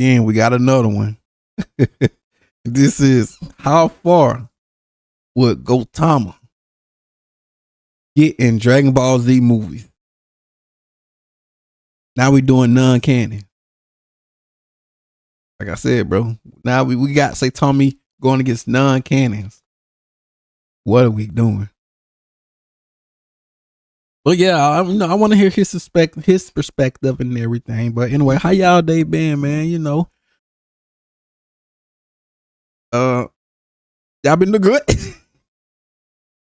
And we got another one. This is how far would GODGOTHAM get in Dragon Ball Z movies? Now we doing non-canon. Like I said, bro. Now we got Saitama going against non-canons. What are we doing? But yeah, I want to hear his perspective and everything. But anyway, how y'all day been, man? Y'all been doing good.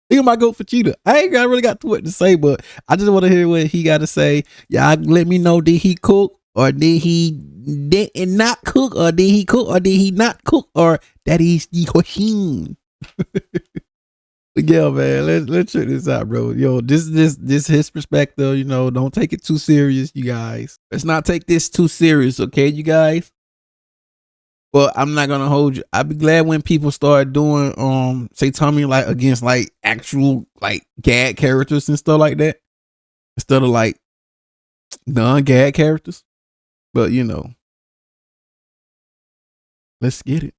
He might go for Cheetah. I ain't really got too much to say, but I just want to hear what he got to say. Y'all let me know, did he cook or did he not cook, or did he cook or did he not cook, or that is the question. Yeah, man, let's check this out, bro. Yo, this his perspective. Don't take it too serious, you guys. Let's not take this too serious, okay, you guys. But I'm not gonna hold you. I'd be glad when people start doing Saitama like against like actual like gag characters and stuff like that, instead of like non-gag characters. But let's get it.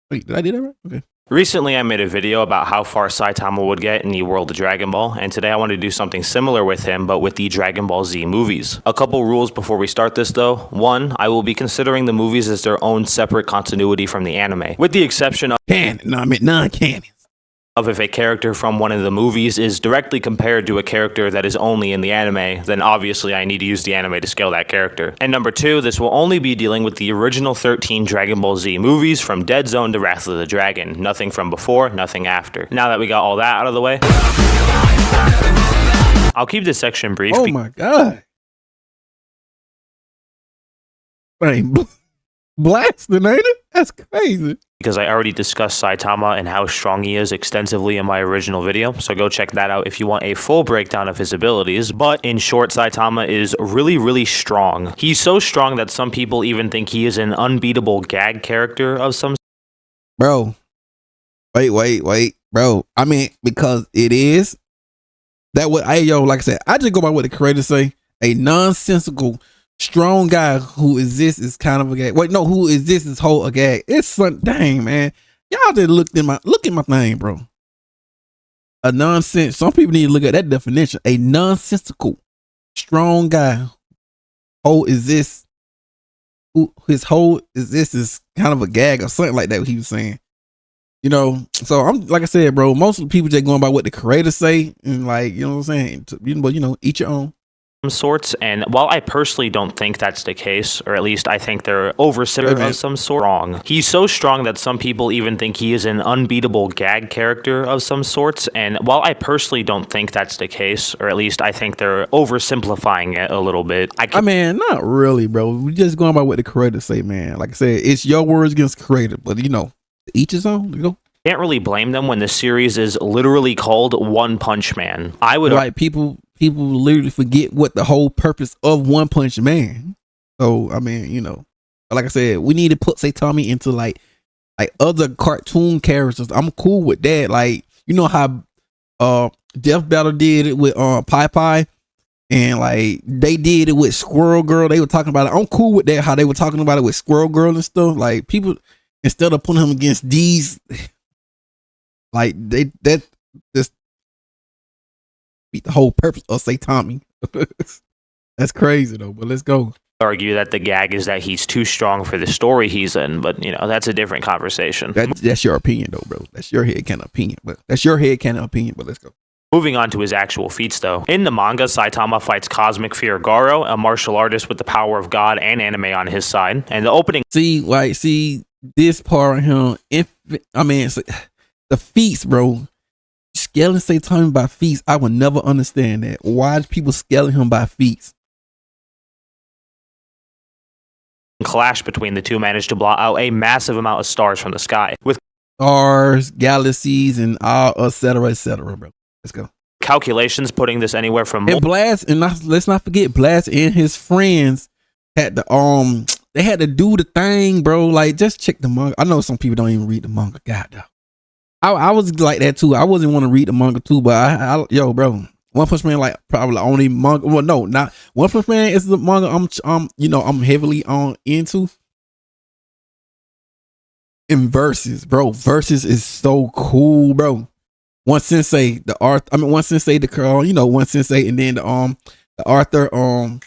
Wait, did I do that right? Okay. Recently, I made a video about how far Saitama would get in the world of Dragon Ball, and today I want to do something similar with him, but with the Dragon Ball Z movies. A couple rules before we start this though. One, I will be considering the movies as their own separate continuity from the anime, with the exception of non-canon. Of if a character from one of the movies is directly compared to a character that is only in the anime, then obviously I need to use the anime to scale that character. And number two, this will only be dealing with the original 13 Dragon Ball Z movies from Dead Zone to Wrath of the Dragon. Nothing from before, nothing after. Now that we got all that out of the way, I'll keep this section brief. Oh my god. Blasting, ain't it? That's crazy. Because I already discussed Saitama and how strong he is extensively in my original video, so go check that out if you want a full breakdown of his abilities. But in short, Saitama is really, really strong. He's so strong that some people even think he is an unbeatable gag character of some. Bro, wait, bro. I mean, because it is that what like I said, I just go by what the creators say. A nonsensical strong guy who exists is kind of a gag. Wait, no, who exists is whole a gag. It's some dang, man. Y'all just look at my thing, bro. A nonsense. Some people need to look at that definition. A nonsensical strong guy whole exists. Who his whole exists is kind of a gag or something like that. What he was saying. So I'm like I said, bro. Most of the people just going by what the creators say and like what I'm saying. But each your own. Sorts, and while I personally don't think that's the case, or at least I think they're oversimplified of some sort, wrong. He's so strong that some people even think he is an unbeatable gag character of some sorts, and while I personally don't think that's the case, or at least I think they're oversimplifying it a little bit. I mean, not really, bro. We just going by what the creators say, man. Like I said, it's your words against the creator, but each his own. Go. Can't really blame them when the series is literally called One Punch Man. I would like people literally forget what the whole purpose of One Punch Man. So I mean, like I said, we need to put Saitama into like other cartoon characters. I'm cool with that. Like how Death Battle did it with Pai, and like they did it with Squirrel Girl. They were talking about it. I'm cool with that. How they were talking about it with Squirrel Girl and stuff. Like people, instead of putting him against these. Like that just beat the whole purpose of Saitama. That's crazy though, but let's go. Argue that the gag is that he's too strong for the story he's in, but that's a different conversation. That's your opinion though, bro. That's your headcanon opinion, but let's go. Moving on to his actual feats though. In the manga, Saitama fights Cosmic Fear Garo, a martial artist with the power of God and anime on his side. And the opening see this part of him, the feats, bro. Scaling Saitama by feats, I would never understand that. Why is people scaling him by feats? Clash between the two managed to blot out a massive amount of stars from the sky, with stars, galaxies, and all etc., bro. Let's go. Calculations putting this anywhere from Blast, and let's not forget Blast and his friends had to they had to do the thing, bro. Like just check the manga. I know some people don't even read the manga. God, though. I was like that too. I wasn't want to read the manga too, but yo, bro, One Punch Man, like probably only manga. Well, no, not One Punch Man is the manga I'm heavily on into. In Versus, bro. Versus is so cool, bro. One Sensei, the art. I mean, one Sensei, the girl. One Sensei, and then the Arthur, the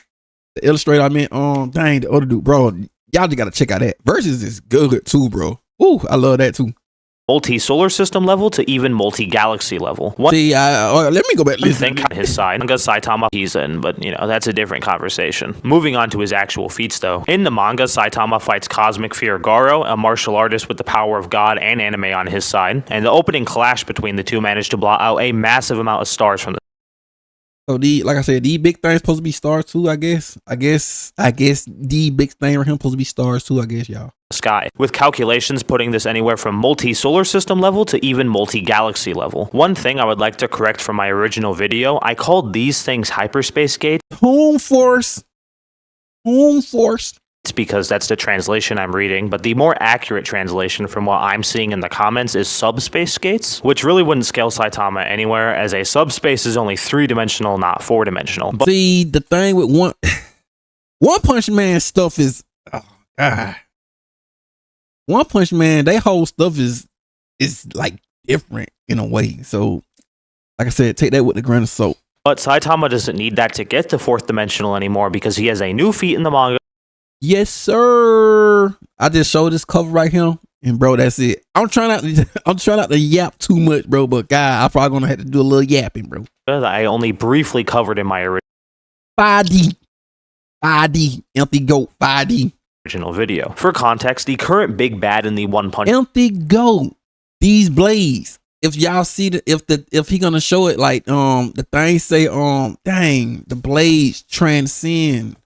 illustrator. I mean, dang, the other dude, bro. Y'all just gotta check out that. Versus is good too, bro. Ooh, I love that too. Multi-solar system level to even multi-galaxy level. See, let me go back. Think his side. Manga Saitama he's in, but that's a different conversation. Moving on to his actual feats though. In the manga, Saitama fights Cosmic Fear Garo, a martial artist with the power of God and anime on his side, and the opening clash between the two managed to blot out a massive amount of stars from the So like I said, the big thing's supposed to be stars too, I guess. I guess the big thing for him supposed to be stars too, I guess, y'all. Sky, with calculations putting this anywhere from multi-solar system level to even multi-galaxy level. One thing I would like to correct from my original video, I called these things hyperspace gates. Home Force. It's because that's the translation I'm reading, but the more accurate translation from what I'm seeing in the comments is subspace gates, which really wouldn't scale Saitama anywhere, as a subspace is only 3-dimensional, not 4-dimensional. But see, the thing with One Punch Man stuff is, oh God. One Punch Man, they whole stuff is like different in a way. So, like I said, take that with a grain of salt. But Saitama doesn't need that to get to 4th dimensional anymore because he has a new feat in the manga. Yes, sir. I just showed this cover right here, and bro, that's it. I'm trying not to yap too much, bro. But God, I'm probably gonna have to do a little yapping, bro. That I only briefly covered in my 5D, Empty Goat, 5D. Original video. For context, the current big bad in the One Punch Empty Goat. These blades. If y'all see if he gonna show it, like the thing say dang, the blades transcend.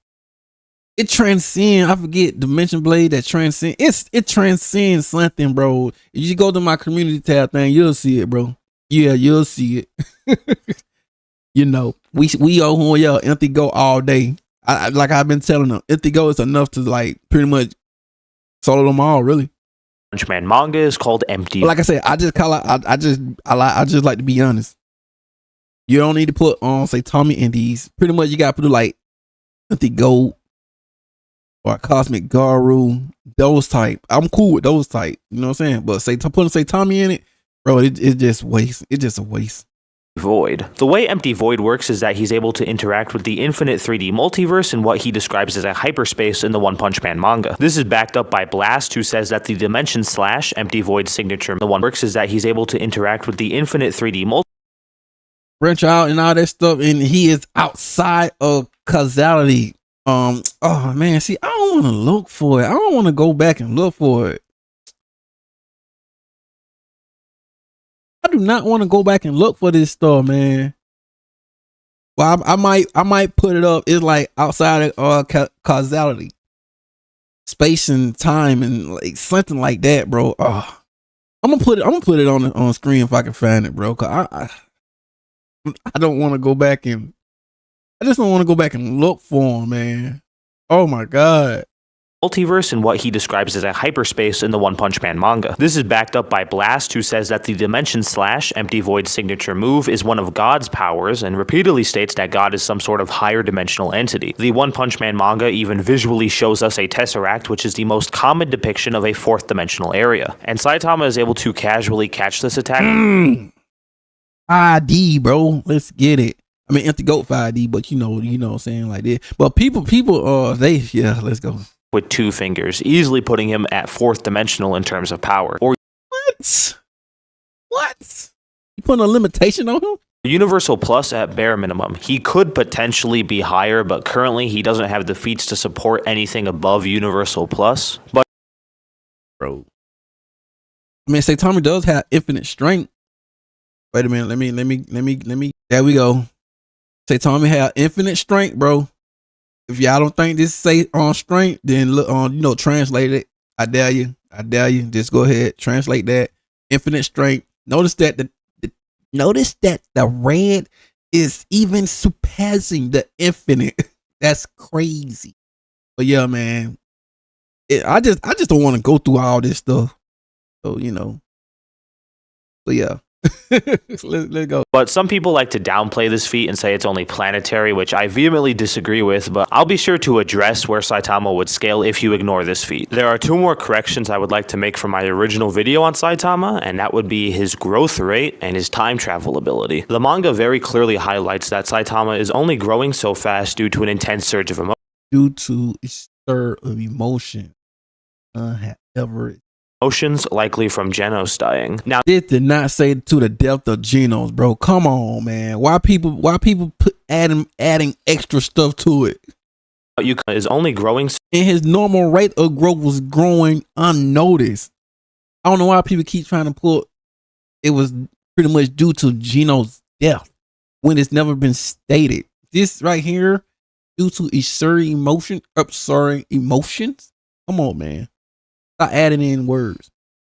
It transcends. I forget Dimension Blade that transcend. It transcends something, bro. If you go to my community tab thing, you'll see it, bro. Yeah, you'll see it. We owe who y'all Empty Goat all day. Like I've been telling them, Empty Goat is enough to like pretty much solo them all, really. Punch Man manga is called Empty. But like I said, I just like to be honest. You don't need to put say Tommy in these. Pretty much you gotta put it like Empty Goat or Cosmic Garu, those type. I'm cool with those type. You know what I'm saying? But say Tommy in it, bro, it's just waste. It's just a waste. Void. The way Empty Void works is that he's able to interact with the infinite 3D multiverse in what he describes as a hyperspace in the One Punch Man manga. This is backed up by Blast, who says that the Dimension / Empty Void signature the one works is that he's able to interact with the infinite 3D branch out and all that stuff, and he is outside of causality. Oh man, see, I don't want to look for it. I don't want to go back and look for it. I do not want to go back and look for this stuff, man. Well, I might put it up. It's like outside of causality, space and time, and like something like that, bro. I'm gonna put it on screen if I can find it, bro. Cause I don't want to go back and I just don't want to go back and look for him, man. Oh my God. multiverse in what he describes as a hyperspace in the One Punch Man manga. This is backed up by Blast, who says that the Dimension / Empty Void signature move is one of God's powers and repeatedly states that God is some sort of higher dimensional entity. The One Punch Man manga even visually shows us a Tesseract, which is the most common depiction of a 4th dimensional area. And Saitama is able to casually catch this attack. 5D, bro. Let's get it. I mean, Empty Goat 5D, but you know what I'm saying, like this. But people, let's go. With 2 fingers, easily putting him at 4th dimensional in terms of power. Or what? You putting a limitation on him? Universal Plus at bare minimum. He could potentially be higher, but currently he doesn't have the feats to support anything above Universal Plus. But bro, I mean, Saitama does have infinite strength. Wait a minute, let me. There we go. Saitama have infinite strength, bro. If y'all don't think this say on strength, then look on, translate it. I dare you. Just go ahead, translate that. Infinite strength. Notice that the red is even surpassing the infinite. That's crazy. But yeah, man. I just don't want to go through all this stuff. So, so yeah. Let's go. But some people like to downplay this feat and say it's only planetary, which I vehemently disagree with, but I'll be sure to address where Saitama would scale if you ignore this feat. There are two more corrections I would like to make from my original video on Saitama, and that would be his growth rate and his time travel ability. The manga very clearly highlights that Saitama is only growing so fast due to an intense surge of emotion. Due to a stir of emotion. Emotions likely from Genos dying. Now, this did not say to the depth of Genos, bro. Come on, man. Why people put adding extra stuff to it? Is only growing, and his normal rate of growth was growing unnoticed. I don't know why people keep trying to pull. It was pretty much due to Genos' death when it's never been stated. This right here, due to a certain emotions. Come on, man. Stop adding in words,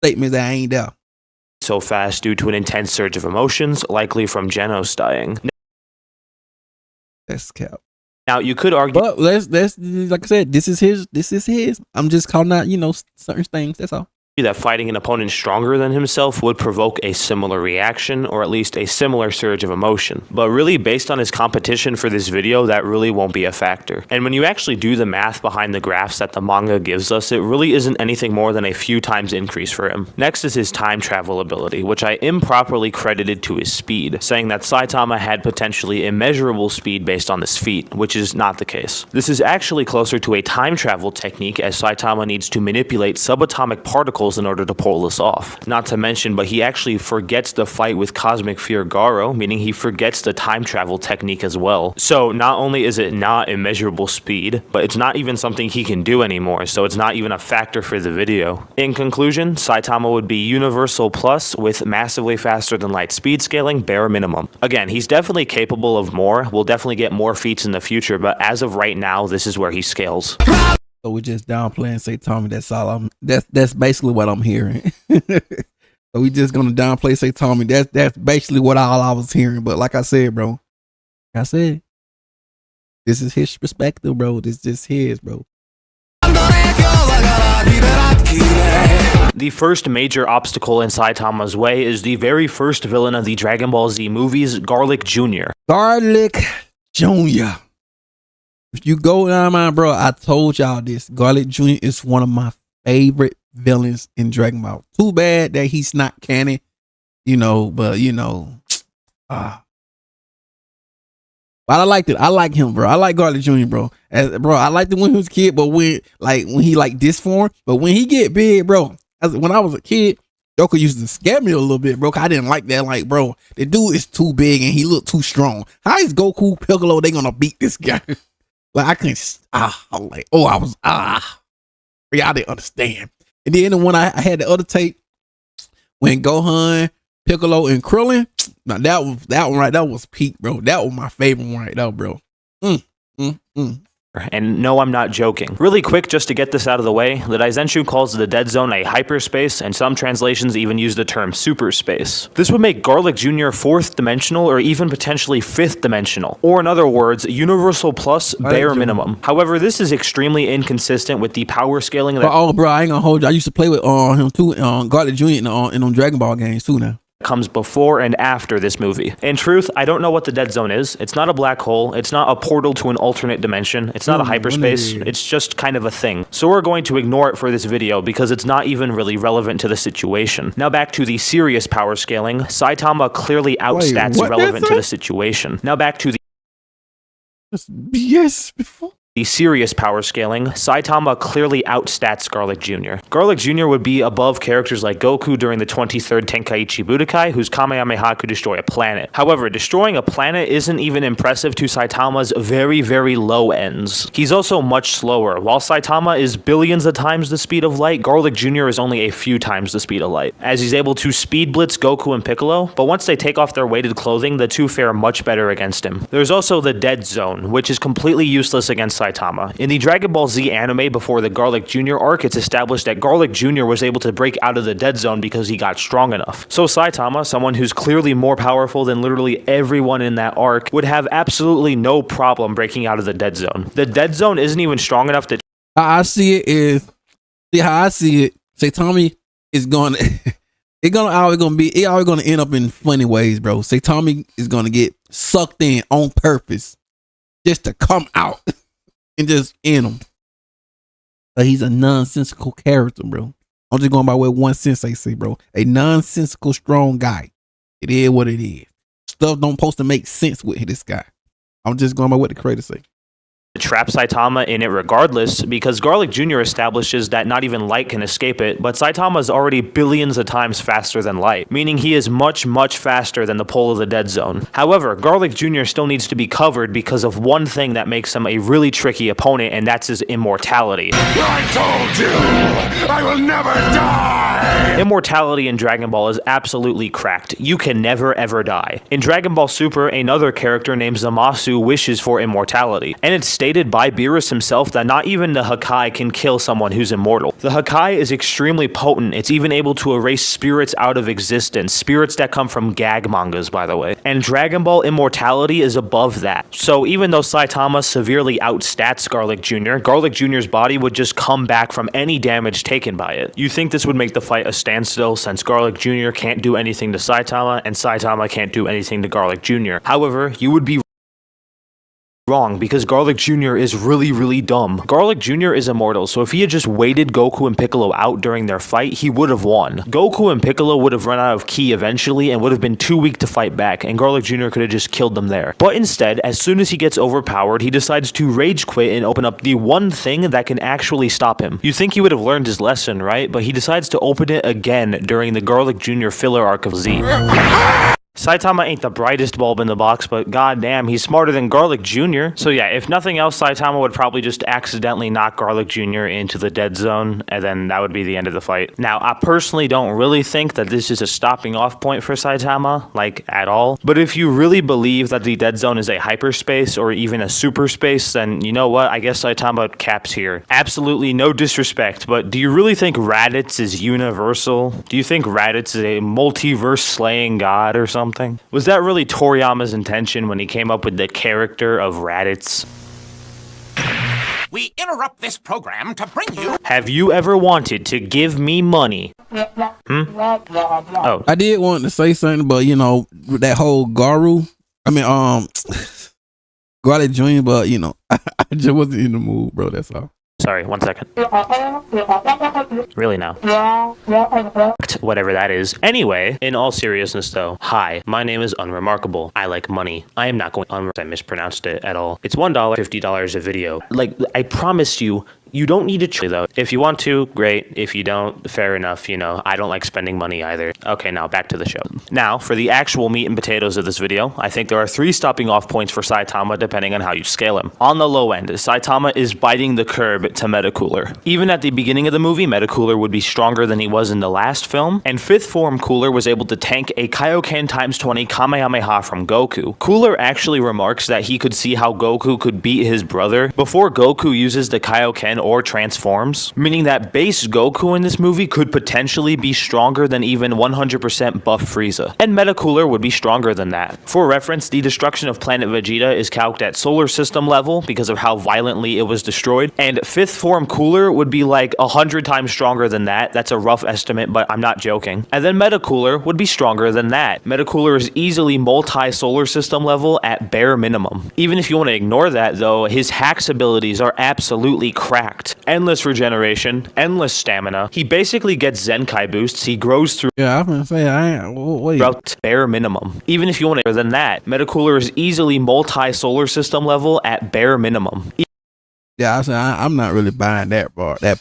statements that ain't there. So fast due to an intense surge of emotions, likely from Genos dying. That's cap. Now you could argue, but let's like I said, this is his. I'm just calling out, certain things. That's all. That fighting an opponent stronger than himself would provoke a similar reaction, or at least a similar surge of emotion. But really, based on his competition for this video, that really won't be a factor. And when you actually do the math behind the graphs that the manga gives us, it really isn't anything more than a few times increase for him. Next is his time travel ability, which I improperly credited to his speed, saying that Saitama had potentially immeasurable speed based on this feat, which is not the case. This is actually closer to a time travel technique, as Saitama needs to manipulate subatomic particles in order to pull this off. Not to mention, but he actually forgets the fight with Cosmic Fear Garo, meaning he forgets the time travel technique as well. So not only is it not immeasurable speed, but it's not even something he can do anymore, so it's not even a factor for the video. In conclusion, Saitama would be Universal Plus with massively faster than light speed scaling, bare minimum. Again, he's definitely capable of more. We'll definitely get more feats in the future, but as of right now, this is where he scales. So we just downplaying Saitama. That's all that's basically what I'm hearing. So we just gonna downplay Saitama. That's basically what all I was hearing. But like I said, bro, this is his perspective, bro. This is just his, bro. The first major obstacle in Saitama's way is the very first villain of the Dragon Ball Z movies, Garlic Jr. Garlic Jr. If you go down my bro, I told y'all this. Garlic Jr. is one of my favorite villains in Dragon Ball. Too bad that he's not canon, but but I liked it. I like him, bro. I like Garlic Jr., bro. I liked it when he was a kid, but when he like this form, but when he get big, bro, when I was a kid, Joker used to scare me a little bit, bro. I didn't like that. Like, bro, the dude is too big and he looked too strong. How is Goku, Piccolo, they gonna beat this guy? Like, I couldn't, I didn't understand. And then when I had the other tape, when Gohan, Piccolo, and Krillin, now that one right, that was peak, bro. That was my favorite one right there, bro. And no, I'm not joking. Really quick, just to get this out of the way, the Daizenshu calls the dead zone a hyperspace, and some translations even use the term superspace. This would make Garlic Jr. 4th dimensional, or even potentially 5th dimensional, or in other words, Universal Plus, bare minimum. However, this is extremely inconsistent with the power scaling that bro, I ain't gonna hold you. I used to play with him too, Garlic Jr. in on Dragon Ball games too now. Comes before and after this movie. In truth, I don't know what the dead zone is. It's not a black hole. It's not a portal to an alternate dimension. It's not a hyperspace. It's just kind of a thing. So we're going to ignore it for this video because it's not even really relevant to the situation. Now back to the serious power scaling. Saitama clearly outstats relevant to the situation. Now back to the the serious power scaling, Saitama clearly outstats Garlic Jr. Garlic Jr. would be above characters like Goku during the 23rd Tenkaichi Budokai, whose Kamehameha could destroy a planet. However, destroying a planet isn't even impressive to Saitama's very, very low ends. He's also much slower. While Saitama is billions of times the speed of light, Garlic Jr. is only a few times the speed of light, as he's able to speed blitz Goku and Piccolo, but once they take off their weighted clothing, the two fare much better against him. There's also the Dead Zone, which is completely useless against Saitama. In the Dragon Ball Z anime before the Garlic Jr. arc, it's established that Garlic Jr. was able to break out of the Dead Zone because he got strong enough. So Saitama, someone who's clearly more powerful than literally everyone in that arc, would have absolutely no problem breaking out of the Dead Zone. The Dead Zone isn't even strong enough to... How I see it, Saitama is going It always gonna end up in funny ways, bro. Saitama is gonna get sucked in on purpose just to come out and just end him. But he's a nonsensical character, bro. I'm just going by what one sensei say, bro. A nonsensical strong guy. It is what it is. Stuff don't supposed to make sense with this guy. I'm just going by what the creator say. Trap Saitama in it regardless, because Garlic Jr. establishes that not even light can escape it, but Saitama is already billions of times faster than light, meaning he is much, much faster than the pole of the dead zone. However, Garlic Jr. still needs to be covered because of one thing that makes him a really tricky opponent, and that's his immortality. I told you! I will never die! Immortality in Dragon Ball is absolutely cracked. You can never ever die. In Dragon Ball Super, another character named Zamasu wishes for immortality, and it's stated by Beerus himself that not even the Hakai can kill someone who's immortal. The Hakai is extremely potent. It's even able to erase spirits out of existence, spirits that come from gag mangas, by the way. And Dragon Ball immortality is above that. So even though Saitama severely outstats Garlic Jr., Garlic Jr.'s body would just come back from any damage taken by it. You think this would make the fight a standstill since Garlic Jr. can't do anything to Saitama and Saitama can't do anything to Garlic Jr. However, you would be wrong because Garlic Jr. is really, really dumb. Garlic Jr. is immortal, so if he had just waited Goku and Piccolo out during their fight, he would have won. Goku and Piccolo would have run out of ki eventually and would have been too weak to fight back, and Garlic Jr. could have just killed them there. But instead, as soon as he gets overpowered, he decides to rage quit and open up the one thing that can actually stop him. You think he would have learned his lesson, right? But he decides to open it again during the Garlic Jr. filler arc of Z. Saitama ain't the brightest bulb in the box, but goddamn, he's smarter than Garlic Jr. So yeah, if nothing else, Saitama would probably just accidentally knock Garlic Jr. into the dead zone, and then that would be the end of the fight. Now, I personally don't really think that this is a stopping off point for Saitama, like, at all. But if you really believe that the dead zone is a hyperspace, or even a super space, then you know what, I guess Saitama caps here. Absolutely no disrespect, but do you really think Raditz is universal? Do you think Raditz is a multiverse slaying god or something? Was that really Toriyama's intention when he came up with the character of Raditz? We interrupt this program to bring you... Have you ever wanted to give me money? Oh. I did want to say something, but you know, that whole Garlic Jr., but you know, I just wasn't in the mood, bro, that's all. Sorry, 1 second. Really now? Whatever that is. Anyway, in all seriousness though, hi, my name is Unremarkable. I like money. I am not going to I mispronounced it at all. It's $1, $50 a video. Like, I promise you, you don't need to try though. If you want to, great. If you don't, fair enough. You know, I don't like spending money either. Okay, now back to the show. Now, for the actual meat and potatoes of this video, I think there are 3 stopping off points for Saitama depending on how you scale him. On the low end, Saitama is biting the curb to Metacooler. Even at the beginning of the movie, Metacooler would be stronger than he was in the last film, and 5th form Cooler was able to tank a Kaioken ×20 Kamehameha from Goku. Cooler actually remarks that he could see how Goku could beat his brother before Goku uses the Kaioken or transforms, meaning that base Goku in this movie could potentially be stronger than even 100% buff Frieza, and Metacooler would be stronger than that. For reference, the destruction of planet Vegeta is calced at solar system level because of how violently it was destroyed, and 5th form Cooler would be like 100 times stronger than that. That's a rough estimate, but I'm not joking. And then Metacooler would be stronger than that. Metacooler is easily multi-solar system level at bare minimum. Even if you want to ignore that though, his hacks abilities are absolutely cracked. Endless regeneration, endless stamina. He basically gets Zenkai boosts. He grows through. Yeah, I'm gonna say wait. Bare minimum. Even if you want to than that, Metacooler is easily multi-solar system level at bare minimum. Yeah, I say I'm not really buying that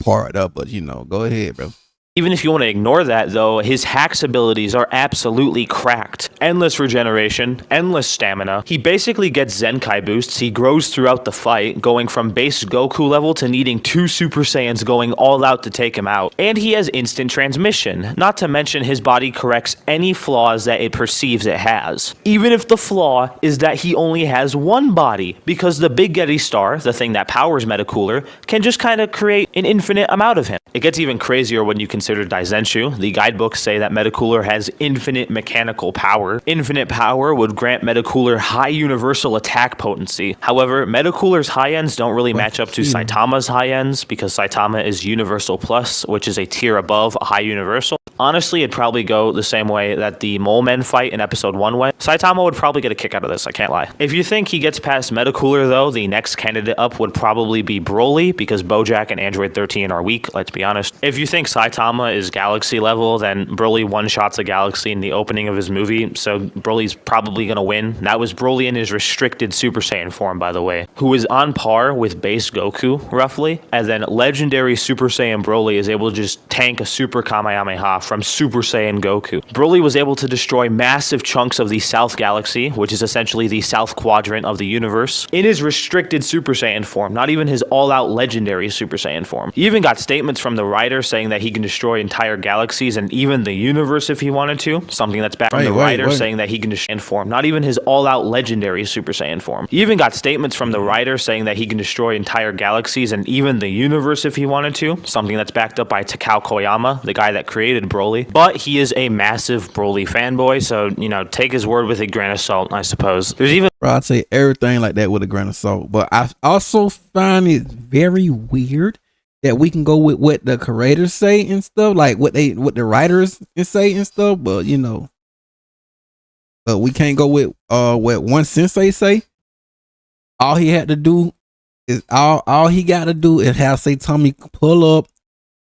part up, but you know, go ahead, bro. Even if you want to ignore that though, his hacks abilities are absolutely cracked. Endless regeneration, endless stamina. He basically gets Zenkai boosts. He grows throughout the fight, going from base Goku level to needing 2 Super Saiyans going all out to take him out. And he has instant transmission, not to mention his body corrects any flaws that it perceives it has. Even if the flaw is that he only has one body, because the Big Getty Star, the thing that powers Metacooler, can just kind of create an infinite amount of him. It gets even crazier when you consider Daizenshu. The guidebooks say that Metacooler has infinite mechanical power. Infinite power would grant Metacooler high universal attack potency. However, Metacooler's high ends don't really match up to Saitama's high ends because Saitama is Universal Plus, which is a tier above a high universal. Honestly, it'd probably go the same way that the Mole Men fight in episode 1 went. Saitama would probably get a kick out of this, I can't lie. If you think he gets past Metacooler though, the next candidate up would probably be Broly, because Bojack and Android 13 are weak, let's be honest. If you think Saitama is Galaxy level, then Broly one-shots a Galaxy in the opening of his movie, so Broly's probably gonna win. That was Broly in his restricted Super Saiyan form, by the way, who is on par with base Goku, roughly, and then legendary Super Saiyan Broly is able to just tank a Super Kamehameha from Super Saiyan Goku. Broly was able to destroy massive chunks of the South Galaxy, which is essentially the South Quadrant of the universe, in his restricted Super Saiyan form, not even his all-out legendary Super Saiyan form. He even got statements from the writer saying that he can destroy entire galaxies and even the universe if he wanted to, something that's back from the writer saying that he can destroy form, not even his all-out legendary Super Saiyan form. He even got statements from the writer saying that he can destroy entire galaxies and even the universe if he wanted to, something that's backed up by Takao Koyama, the guy that created Broly. But he is a massive Broly fanboy, so, you know, take his word with a grain of salt, I suppose. There's even... Bro, I'd say everything like that with a grain of salt. But I also find it very weird that we can go with what the creators say and stuff, like what the writers say and stuff, but, you know, we can't go with what one sensei say. All he had to do is all he got to do is have Saitama pull up.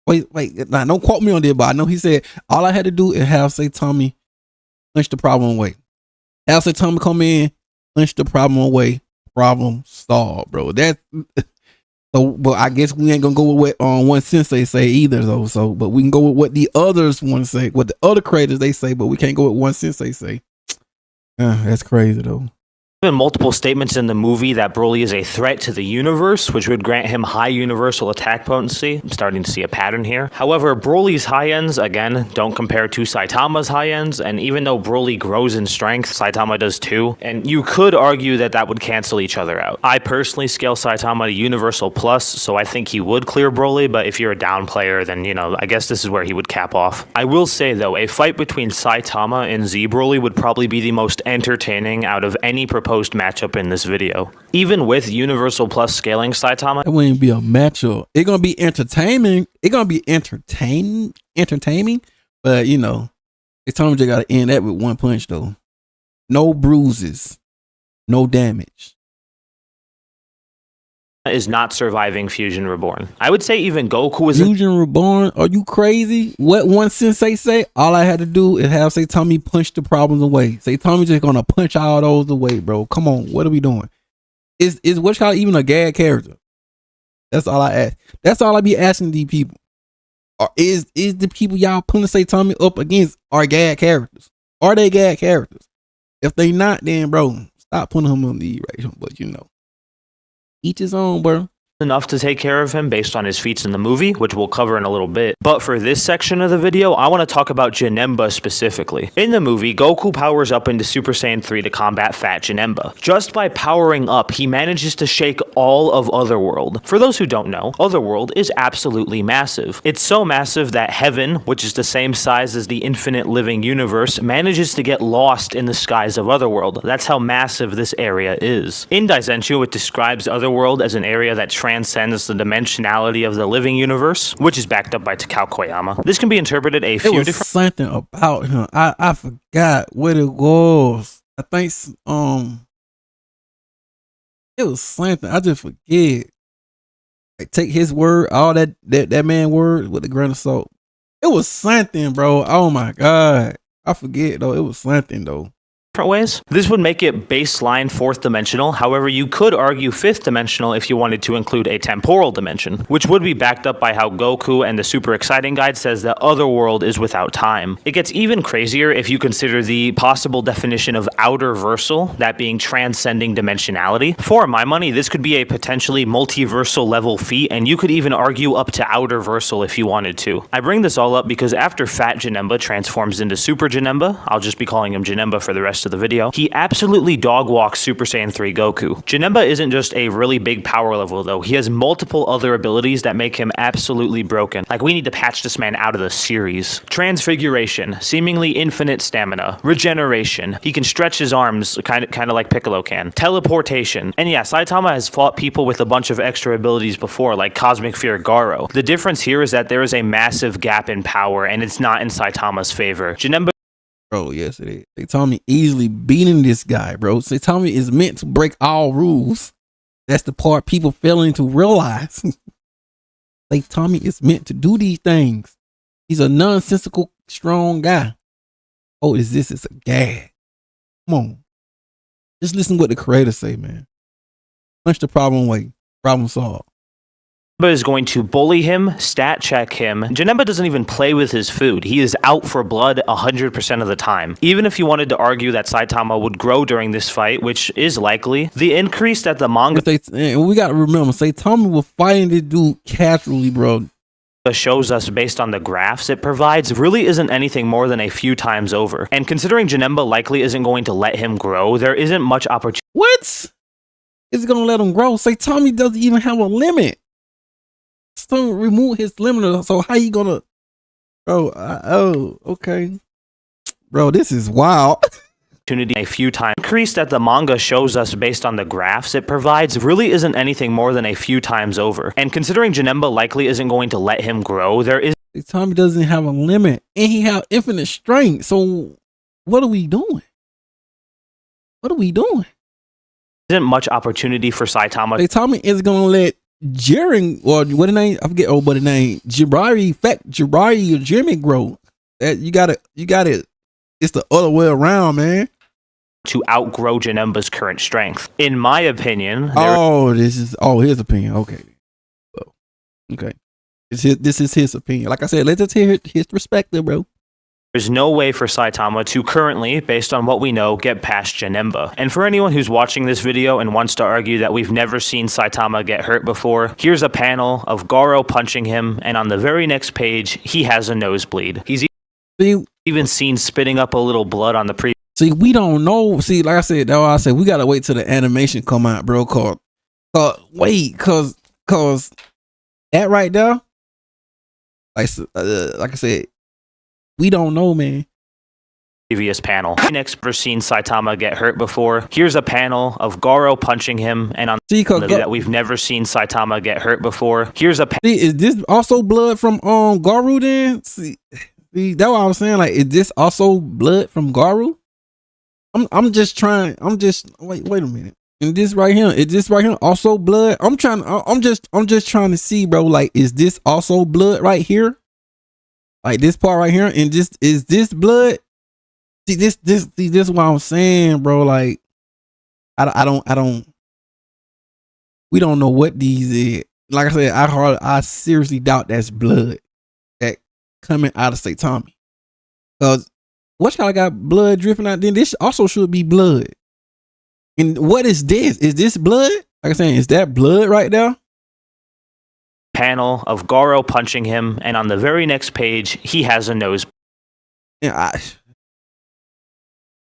Wait, now don't quote me on this, but I know he said all I had to do is have Saitama punch the problem away. Have Saitama come in, punch the problem away. Problem solved, bro. That's so. But I guess we ain't gonna go with what one sensei say either, though. So, but we can go with what the others want to say, what the other creators they say, but we can't go with one sensei say. That's crazy though. Multiple statements in the movie that Broly is a threat to the universe, which would grant him high universal attack potency. I'm starting to see a pattern here. However, Broly's high ends, again, don't compare to Saitama's high ends, and even though Broly grows in strength, Saitama does too, and you could argue that that would cancel each other out. I personally scale Saitama to Universal Plus, so I think he would clear Broly, but if you're a down player, then, you know, I guess this is where he would cap off. I will say, though, a fight between Saitama and Z Broly would probably be the most entertaining out of any proposed matchup in this video. Even with Universal Plus scaling Saitama, it wouldn't be a matchup. It's gonna be entertaining. It's gonna be entertaining. But you know, Saitama just gotta end that with one punch though. No bruises, no damage. is not surviving Fusion Reborn. I would say even Goku is Fusion Reborn. Are you crazy? What one sensei say? All I had to do is have Saitama punch the problems away. Saitama just gonna punch all those away, bro. Come on, what are we doing? Is what's called even a gag character? That's all I ask. That's all I be asking these people. Or is the people y'all putting Saitama up against are gag characters? Are they gag characters? If they not, then bro, stop putting him on the E-rating. But you know, each his own, bro. Enough to take care of him based on his feats in the movie, which we'll cover in a little bit. But for this section of the video, I want to talk about Janemba specifically. In the movie, Goku powers up into Super Saiyan 3 to combat Fat Janemba. Just by powering up, he manages to shake all of Otherworld. For those who don't know, Otherworld is absolutely massive. It's so massive that Heaven, which is the same size as the infinite living universe, manages to get lost in the skies of Otherworld. That's how massive this area is. In Daizenshu, it describes Otherworld as an area that transcends the dimensionality of the living universe, which is backed up by Takao Koyama. This can be interpreted a few different... There was something about him. I forgot what it was. I think it was something. I just forget. Like, take his word, all that man word with a grain of salt. It was something, bro. Oh my god. I forget though. It was something though. Different ways. This would make it baseline 4th dimensional. However, you could argue 5th dimensional if you wanted to include a temporal dimension, which would be backed up by how Goku and the Super Exciting Guide says that Otherworld is without time. It gets even crazier if you consider the possible definition of outerversal, that being transcending dimensionality. For my money, this could be a potentially multiversal level feat, and you could even argue up to outerversal if you wanted to. I bring this all up because after Fat Janemba transforms into Super Janemba, I'll just be calling him Janemba for the rest most of the video, he absolutely dog walks Super Saiyan 3 Goku. Janemba isn't just a really big power level though, he has multiple other abilities that make him absolutely broken. Like, we need to patch this man out of the series. Transfiguration, seemingly infinite stamina, regeneration, he can stretch his arms kind of like Piccolo can, teleportation, and yeah, Saitama has fought people with a bunch of extra abilities before, like Cosmic Fear Garo. The difference here is that there is a massive gap in power, and it's not in Saitama's favor. Janemba, bro, yes it is. Saitama easily beating this guy, bro. Saitama is meant to break all rules. That's the part people failing to realize. Saitama is meant to do these things. He's a nonsensical, strong guy. Oh, is this a gag? Come on. Just listen to what the creators say, man. Punch the problem away. Problem solved. is going to bully him, stat check him. Janemba doesn't even play with his food. He is out for blood 100% of the time. Even if you wanted to argue that Saitama would grow during this fight, which is likely, the increase that the manga we got to remember, Saitama was fighting this dude casually, bro. Shows us based on the graphs it provides really isn't anything more than a few times over. And considering Janemba likely isn't going to let him grow, there isn't much opportunity. What? Is going to let him grow? Saitama doesn't even have a limit. So remove his limiter. So how you gonna, bro? Oh, okay, bro. This is wild. A few times. Increase that the manga shows us based on the graphs it provides really isn't anything more than a few times over. And considering Janemba likely isn't going to let him grow, there is. Tommy doesn't have a limit, and he have infinite strength. So what are we doing? What are we doing? Isn't much opportunity for Saitama. Saitama is gonna let Jiren, or what the name? I forget. Oh, but the name Jiraiya or Jimmy grow. That you got it. It's the other way around, man. To outgrow Janemba's current strength, in my opinion. His opinion. Okay, okay. This is his opinion. Like I said, let's just hear his perspective, bro. There's no way for Saitama to currently, based on what we know, get past Janemba. And for anyone who's watching this video and wants to argue that we've never seen Saitama get hurt before, here's a panel of Garo punching him, and on the very next page, he has a nosebleed. He's even seen spitting up a little blood on the previous. See, we don't know. See, like I said, that's why I said we gotta wait till the animation come out, bro. Cause that right there, like I said, we don't know, man. Previous panel. Next, ever seen Saitama get hurt before. Here's a panel of Garo punching him, and on that we've never seen Saitama get hurt before. Here's a. See, is this also blood from Garu? Then see, that's what I was saying. Like, is this also blood from Garu? I'm just trying. Wait a minute. And this right here, is this right here also blood? I'm just trying to see, bro. Like, is this also blood right here? Like this part right here, and just is this blood? See this is what I'm saying, bro. Like, I don't. We don't know what these is. Like I said, I seriously doubt that's blood that coming out of Saitama. Cause what y'all got blood dripping out? Then this also should be blood. And what is this? Is this blood? Like I'm saying, is that blood right there? Panel of Garo punching him, and on the very next page, he has a nose. Yeah, I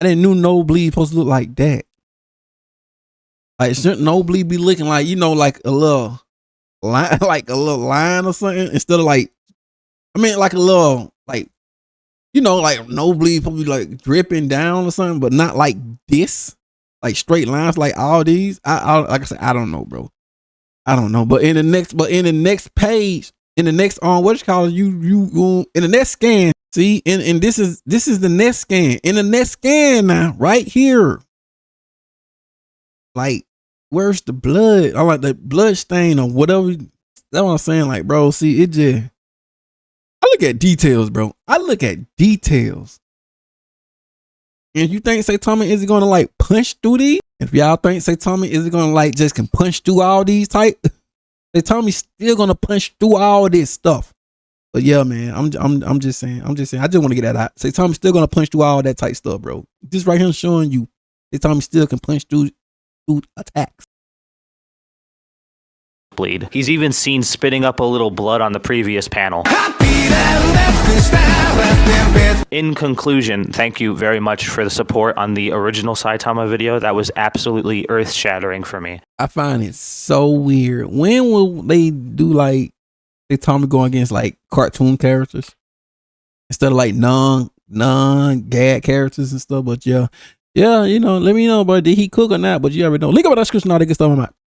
didn't know nosebleed supposed to look like that. Like, shouldn't nosebleed be looking like, like a little line, like a little line or something, instead of like, like a little, like, like nosebleed probably like dripping down or something, but not like this, like straight lines like all these. I like I said, I don't know, bro. I don't know, but in the next page, in the next what you call it, you in the next scan, see, and this is the next scan. In the next scan now, right here, like, where's the blood? I like the blood stain or whatever. That's what I'm saying. Like, bro, see, it just, I look at details, bro. I look at details. And you think Saitama is gonna like punch through these? If y'all think Saitama is gonna like just can punch through all these type, Saitama's still gonna punch through all this stuff. But yeah, man, I'm just saying. I just want to get that out. Saitama's still gonna punch through all that type stuff, bro. This right here showing you Saitama still can punch through attacks. bleed. He's even seen spitting up a little blood on the previous panel. In conclusion, thank you very much for the support on the original Saitama video. That was absolutely earth-shattering for me. I find it so weird. When will they do like they told me going against like cartoon characters instead of like non-gag characters and stuff? But yeah, you know, let me know, but did he cook or not? But you already know. Link up in the description, all that good stuff. I'm out.